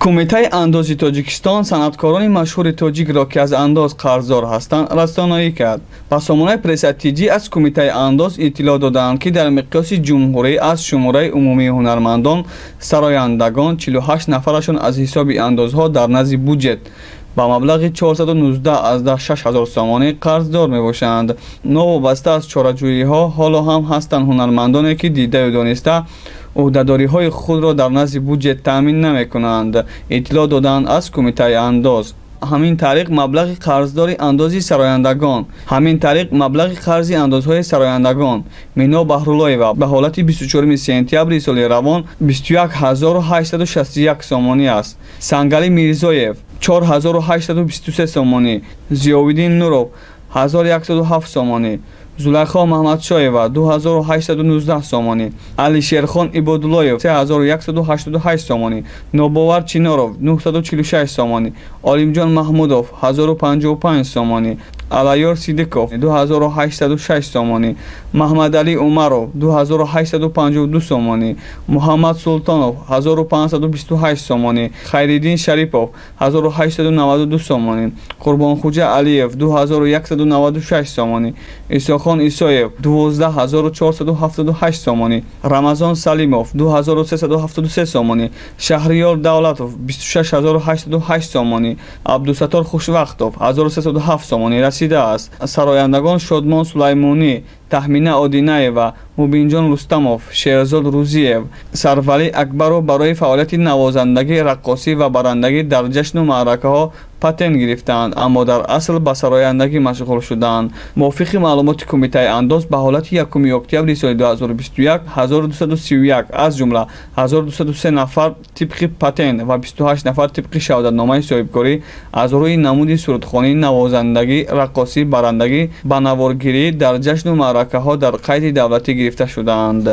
кумитаи андози тоҷикистон санъаткорони машҳури тоҷикро ки аз андоз қарздор ҳастанд расоноӣ кард. ба сомонаи пресс-тиҷӣ аз кумитаи андоз иттилоъ доданд ки дар миқёси ҷумҳурӣ аз шумораи умумии ҳунармандон сарояндагон 48 нафарашон аз ҳисоби андозҳо дар назди буҷет ба маблағи 419,6 сомонӣ қарздор мебошанд. новобаста аз чораҷӯиҳо ҳоло ҳам ҳастанд ҳунармандоне ки дидаю дониста ӯҳдадориҳои худро дар назди буҷет таъмин намекунанд. иттилоъ доданд аз кумитаи андоз ҳамин тариқ маблағи қарздори андози сарояндагон қарзи андозҳои сарояндагон Мино Баҳруллоева ба ҳолати 24 сентябри соли равон 21861 сомонӣ аст. Сангали Мирзоев 4823 сомонӣ, Зиёвиддин Нуров 1107 сомонӣ, Зулайхо Маҳмадшоева 2819 сомонӣ, Алишерхон Ибодуллоев 3188 сомонӣ, Нобовар Чиноров 946 сомонӣ, Олимҷон Маҳмудов 1055 сомонӣ, Алайёр Сидиков 2806 сомонӣ, Маҳмадалӣ Умаров 2852 сомонӣ, Муҳаммад Султонов 1528 сомонӣ, Хайриддин Шарипов 1892 сомонӣ, Қурбонхӯҷа Алиев 2196 сомонӣ, Исохон Исоев 12478 сомонӣ, Рамазон Салимов 2373 сомонӣ, Шаҳриёр Давлатов 26808 сомонӣ, Абдусаттор Хушвақтов 1307 сомонӣ расидааст. Сарояндагон Шодмон Сулаймонӣ, Таҳмина Одинаева, Мубинҷон Рустамов, Шерзод Рӯзиев, Сарвалӣ Акбаров барои фаъолияти навозандагӣ, раққосӣ ва барандагӣ дар ҷашну маъракаҳо патент гирифтанд, аммо дар асл ба сарояндагӣ машғул шуданд. мувофиқи маълумоти кумитаи андоз ба ҳолати 1 октябри соли 2021 1231 аз ҷумла 1203 нафар тибқи патент ва 28 нафар тибқи шаҳодатномаи соҳибкорӣ аз рӯи намуди сурудхонӣ, навозандагӣ, раққосӣ, барандагӣ ба наворгирӣ дар ҷашну маъракаҳо дар қайди давлатӣ гирифта шуданд.